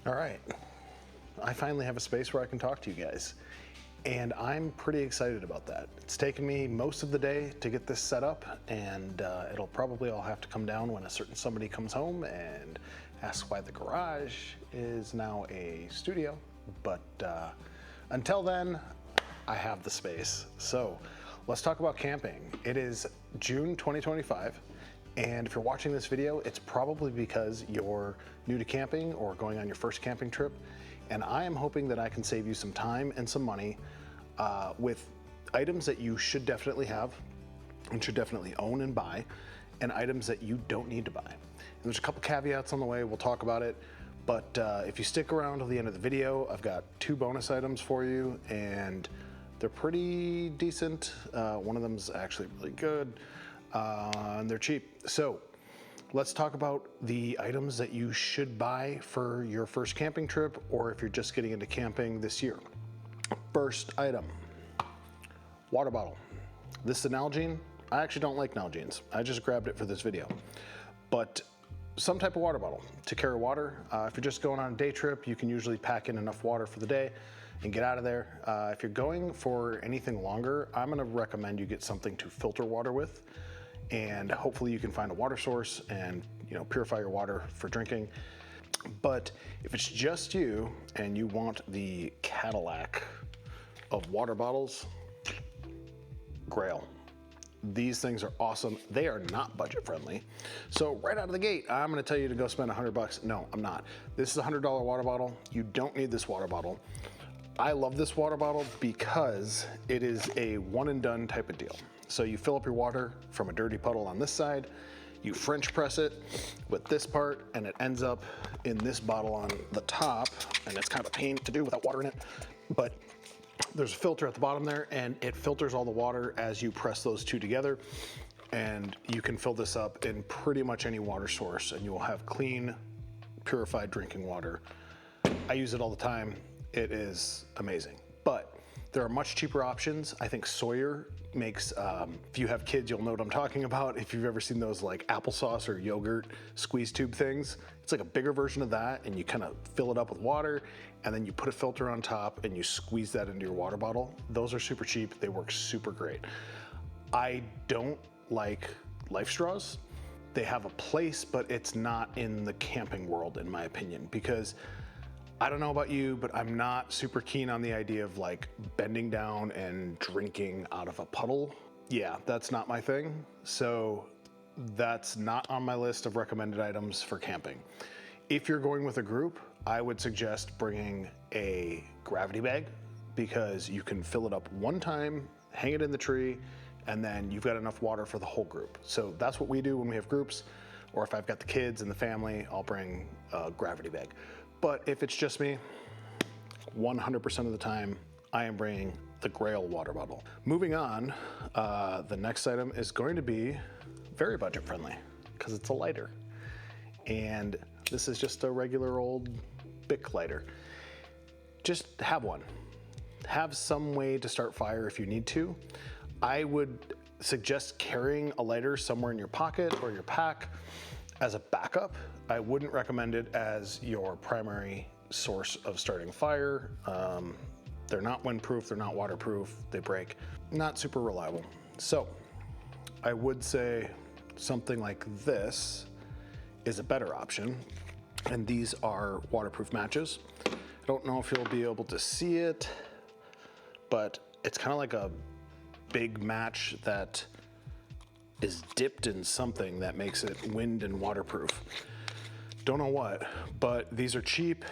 All right, I finally have a space where I can talk to you guys, and I'm pretty excited about that. It's taken me most of the day to get this set up, and it'll probably all have to come down when a certain somebody comes home and asks why the garage is now a studio. But until then, I have the space. So let's talk about camping. It is June 2025. And if you're watching this video, it's probably because you're new to camping or going on your first camping trip. And I am hoping that I can save you some time and some money with items that you should definitely have and should definitely own and buy, and items that you don't need to buy. And there's a couple caveats on the way, we'll talk about it. But if you stick around till the end of the video, I've got 2 bonus items for you, and they're pretty decent. One of them's actually really good. And they're cheap. So let's talk about the items that you should buy for your first camping trip, or if you're just getting into camping this year. First item, water bottle. This is an Nalgene. I actually don't like Nalgenes. I just grabbed it for this video. But some type of water bottle to carry water. If you're just going on a day trip, you can usually pack in enough water for the day and get out of there. If you're going for anything longer, I'm gonna recommend you get something to filter water with. And hopefully you can find a water source and purify your water for drinking. But if it's just you and you want the Cadillac of water bottles, Grail. These things are awesome. They are not budget friendly. So right out of the gate, I'm gonna tell you to go spend $100. No, I'm not. This is a $100 water bottle. You don't need this water bottle. I love this water bottle because it is a one and done type of deal. So you fill up your water from a dirty puddle on this side, you French press it with this part, and it ends up in this bottle on the top, and it's kind of a pain to do without water in it, but there's a filter at the bottom there, and it filters all the water as you press those two together, and you can fill this up in pretty much any water source, and you will have clean, purified drinking water. I use it all the time. It is amazing. But there are much cheaper options. I think Sawyer makes, if you have kids, you'll know what I'm talking about. If you've ever seen those like applesauce or yogurt squeeze tube things, it's like a bigger version of that, and you kind of fill it up with water, and then you put a filter on top and you squeeze that into your water bottle. Those are super cheap. They work super great. I don't like Life Straws. They have a place, but it's not in the camping world, in my opinion, because I don't know about you, but I'm not super keen on the idea of like bending down and drinking out of a puddle. Yeah, that's not my thing. So that's not on my list of recommended items for camping. If you're going with a group, I would suggest bringing a gravity bag, because you can fill it up one time, hang it in the tree, and then you've got enough water for the whole group. So that's what we do when we have groups, or if I've got the kids and the family, I'll bring a gravity bag. But if it's just me, 100% of the time, I am bringing the Grail water bottle. Moving on, the next item is going to be very budget friendly because it's a lighter. And this is just a regular old Bic lighter. Just have one. Have some way to start fire if you need to. I would suggest carrying a lighter somewhere in your pocket or your pack as a backup. I wouldn't recommend it as your primary source of starting fire. They're not windproof, they're not waterproof, they break. Not super reliable. So I would say something like this is a better option. And these are waterproof matches. I don't know if you'll be able to see it, but it's kind of like a big match that is dipped in something that makes it wind and waterproof. Don't know what, but these are cheap.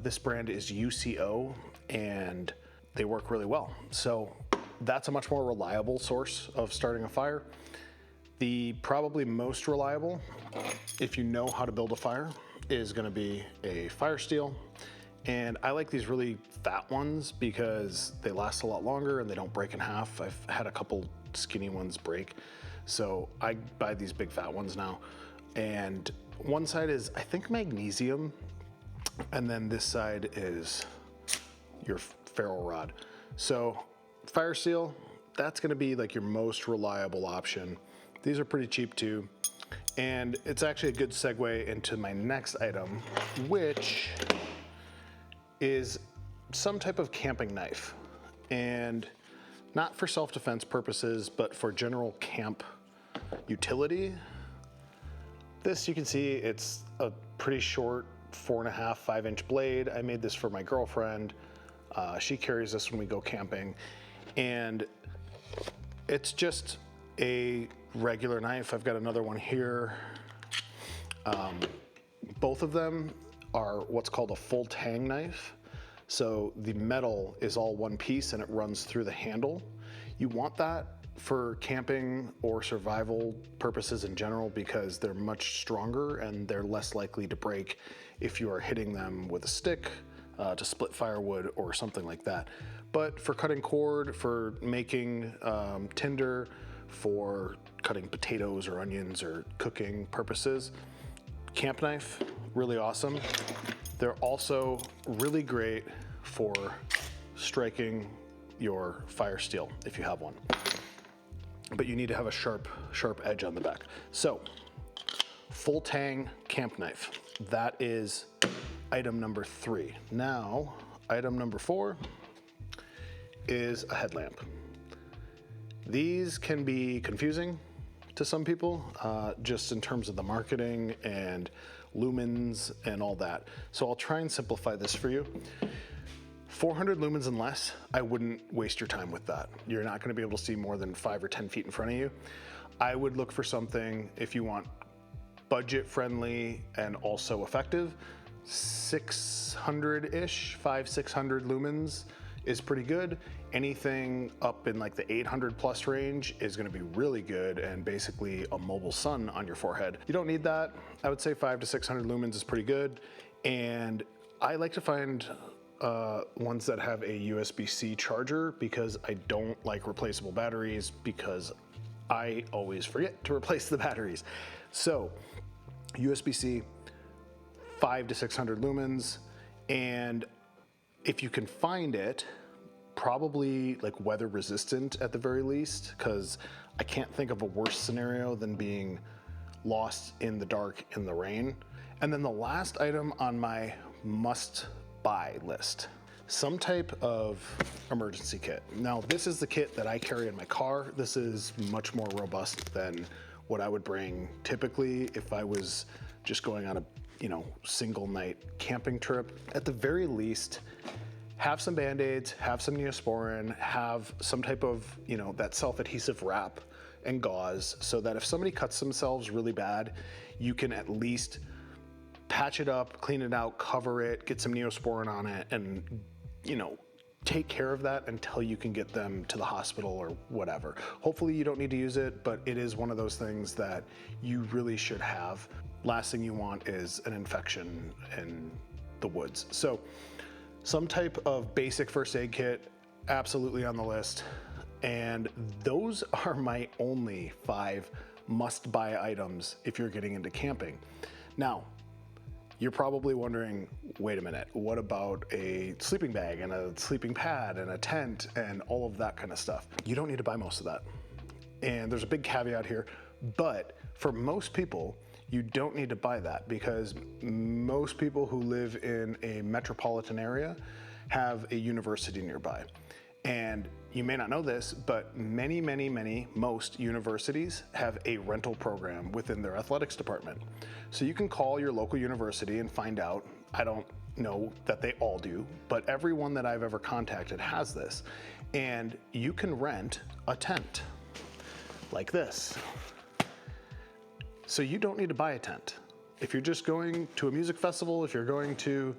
This brand is UCO, and they work really well. So that's a much more reliable source of starting a fire. The probably most reliable, if you know how to build a fire, is gonna be a fire steel. And I like these really fat ones because they last a lot longer and they don't break in half. I've had a couple skinny ones break. So I buy these big fat ones now. And one side is, I think, magnesium. And then this side is your ferro rod. So fire steel, that's gonna be like your most reliable option. These are pretty cheap too. And it's actually a good segue into my next item, which is some type of camping knife. And not for self-defense purposes, but for general camp utility. This, you can see, it's a pretty short 4.5, 5-inch blade. I made this for my girlfriend. She carries this when we go camping. And it's just a regular knife. I've got another one here. Both of them are what's called a full tang knife. So the metal is all one piece and it runs through the handle. You want that for camping or survival purposes in general because they're much stronger and they're less likely to break if you are hitting them with a stick to split firewood or something like that. But for cutting cord, for making tinder, for cutting potatoes or onions or cooking purposes, camp knife, really awesome. They're also really great for striking your fire steel if you have one. But you need to have a sharp edge on the back. So, full tang camp knife. That is item number 3. Now, item number 4 is a headlamp. These can be confusing to some people, just in terms of the marketing and lumens and all that. So I'll try and simplify this for you. 400 lumens and less, I wouldn't waste your time with that. You're not gonna be able to see more than 5 or 10 feet in front of you. I would look for something, if you want budget friendly and also effective, 600-ish, 500-600 lumens is pretty good. Anything up in like the 800 plus range is gonna be really good and basically a mobile sun on your forehead. You don't need that. I would say 500 to 600 lumens is pretty good. And I like to find ones that have a USB-C charger because I don't like replaceable batteries because I always forget to replace the batteries. So USB-C, 500 to 600 lumens, and if you can find it, probably like weather resistant at the very least, because I can't think of a worse scenario than being lost in the dark in the rain. And then the last item on my must buy list, some type of emergency kit. Now this is the kit that I carry in my car. This is much more robust than what I would bring typically if I was just going on a single night camping trip. At the very least, have some Band-Aids, have some Neosporin, have some type of, that self-adhesive wrap and gauze so that if somebody cuts themselves really bad, you can at least patch it up, clean it out, cover it, get some Neosporin on it, and, take care of that until you can get them to the hospital or whatever. Hopefully you don't need to use it, but it is one of those things that you really should have. Last thing you want is an infection in the woods. So some type of basic first aid kit, absolutely on the list. And those are my only 5 must-buy items if you're getting into camping. Now, you're probably wondering, wait a minute, what about a sleeping bag and a sleeping pad and a tent and all of that kind of stuff? You don't need to buy most of that. And there's a big caveat here, but for most people, you don't need to buy that because most people who live in a metropolitan area have a university nearby. And you may not know this, but most universities have a rental program within their athletics department. So you can call your local university and find out. I don't know that they all do, but everyone that I've ever contacted has this. And you can rent a tent like this. So you don't need to buy a tent. If you're just going to a music festival, if you're going to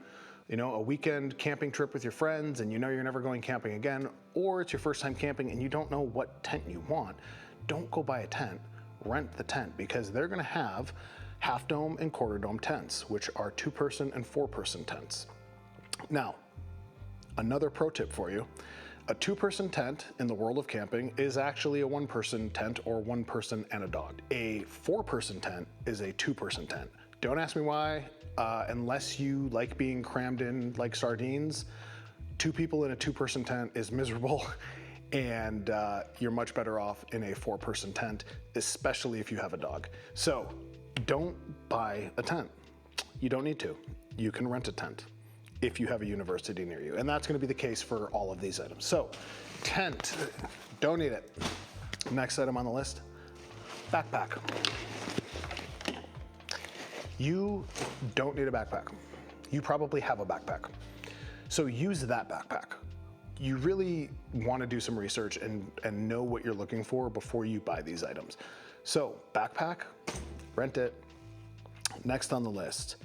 a weekend camping trip with your friends and you're never going camping again, or it's your first time camping and you don't know what tent you want, don't go buy a tent, rent the tent because they're gonna have half dome and quarter dome tents, which are 2-person and 4-person tents. Now, another pro tip for you, a 2-person tent in the world of camping is actually a 1-person tent or 1 person and a dog. A 4-person tent is a 2-person tent. Don't ask me why, unless you like being crammed in like sardines. 2 people in a 2-person tent is miserable And you're much better off in a 4-person tent, especially if you have a dog. So don't buy a tent. You don't need to. You can rent a tent if you have a university near you. And that's gonna be the case for all of these items. So tent, don't need it. Next item on the list, backpack. You don't need a backpack. You probably have a backpack. So use that backpack. You really want to do some research and know what you're looking for before you buy these items. So backpack, rent it. Next on the list,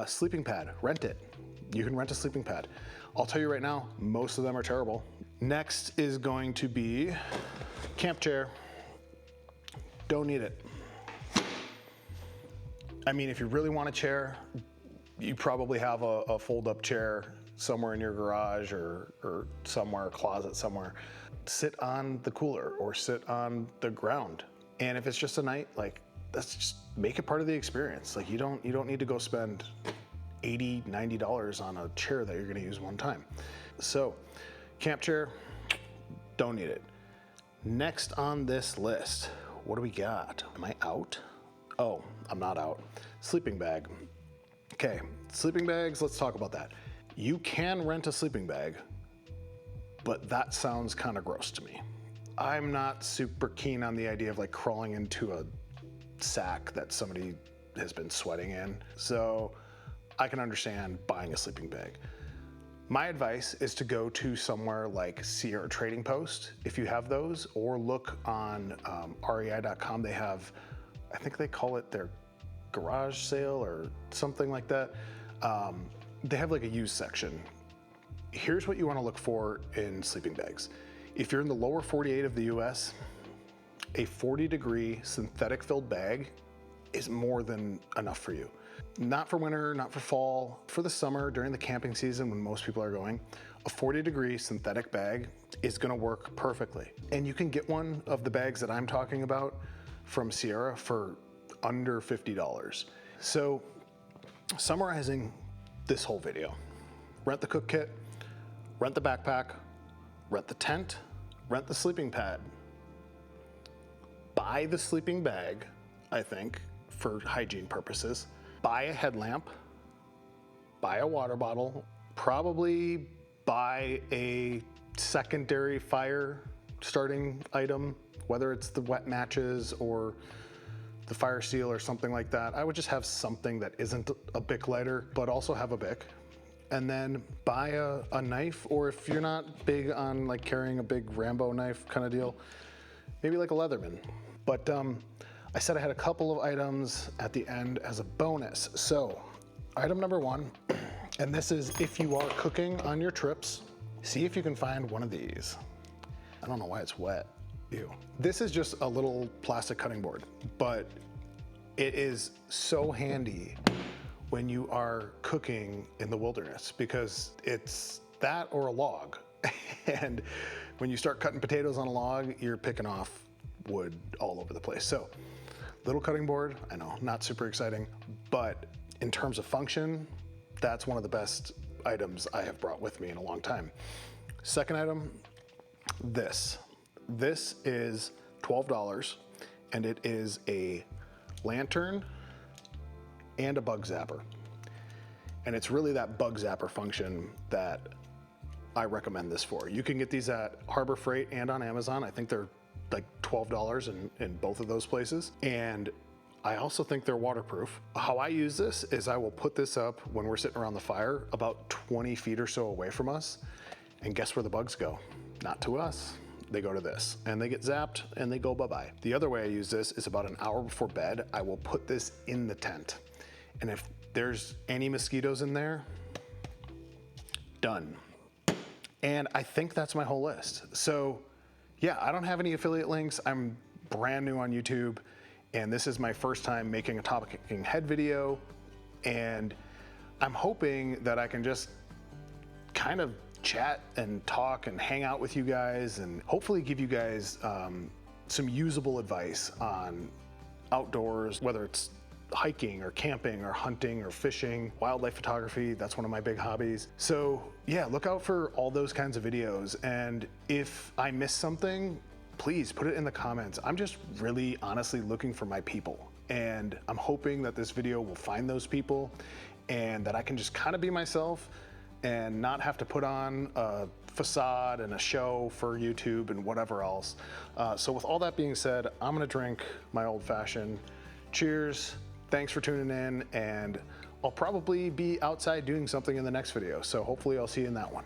sleeping pad, rent it. You can rent a sleeping pad. I'll tell you right now, most of them are terrible. Next is going to be camp chair. Don't need it. I mean, if you really want a chair, you probably have a fold-up chair somewhere in your garage or somewhere, a closet somewhere. Sit on the cooler or sit on the ground. And if it's just a night, like, that's just make it part of the experience. Like, you don't need to go spend $80, $90 on a chair that you're gonna use one time. So, camp chair, don't need it. Next on this list, what do we got? Am I out? Oh, I'm not out. Sleeping bag. Okay, sleeping bags, let's talk about that. You can rent a sleeping bag, but that sounds kind of gross to me. I'm not super keen on the idea of like crawling into a sack that somebody has been sweating in. So I can understand buying a sleeping bag. My advice is to go to somewhere like Sierra Trading Post, if you have those, or look on REI.com. They have, I think they call it their garage sale or something like that. They have like a used section. Here's what you want to look for in sleeping bags. If you're in the lower 48 of the US, a 40-degree synthetic filled bag is more than enough for you. Not for winter, not for fall, for the summer, during the camping season when most people are going, a 40-degree synthetic bag is gonna work perfectly. And you can get one of the bags that I'm talking about from Sierra for under $50. So, summarizing this whole video, rent the cook kit, rent the backpack, rent the tent, rent the sleeping pad, buy the sleeping bag, I think, for hygiene purposes, buy a headlamp, buy a water bottle, probably buy a secondary fire starting item, whether it's the wet matches or the fire seal or something like that. I would just have something that isn't a Bic lighter, but also have a Bic. And then buy a knife, or if you're not big on like carrying a big Rambo knife kind of deal, maybe like a Leatherman. But I said I had a couple of items at the end as a bonus. So item number 1, and this is if you are cooking on your trips, see if you can find one of these. I don't know why it's wet. Ew. This is just a little plastic cutting board, but it is so handy when you are cooking in the wilderness because it's that or a log. And when you start cutting potatoes on a log, you're picking off wood all over the place. So little cutting board, I know, not super exciting, but in terms of function, that's one of the best items I have brought with me in a long time. Second item, this. This is $12, and it is a lantern and a bug zapper. And it's really that bug zapper function that I recommend this for. You can get these at Harbor Freight and on Amazon. I think they're like $12 in both of those places. And I also think they're waterproof. How I use this is I will put this up when we're sitting around the fire about 20 feet or so away from us. And guess where the bugs go? Not to us. They go to this and they get zapped and they go bye-bye. The other way I use this is about an hour before bed, I will put this in the tent. And if there's any mosquitoes in there, done. And I think that's my whole list. So yeah, I don't have any affiliate links. I'm brand new on YouTube and this is my first time making a Talking Head video. And I'm hoping that I can just kind of chat and talk and hang out with you guys and hopefully give you guys some usable advice on outdoors, whether it's hiking or camping or hunting or fishing, wildlife photography. That's one of my big hobbies. So yeah, look out for all those kinds of videos. And if I miss something, please put it in the comments. I'm just really honestly looking for my people. And I'm hoping that this video will find those people and that I can just kind of be myself and not have to put on a facade and a show for YouTube and whatever else. So with all that being said, I'm gonna drink my old fashioned. Cheers, thanks for tuning in, and I'll probably be outside doing something in the next video. So hopefully I'll see you in that one.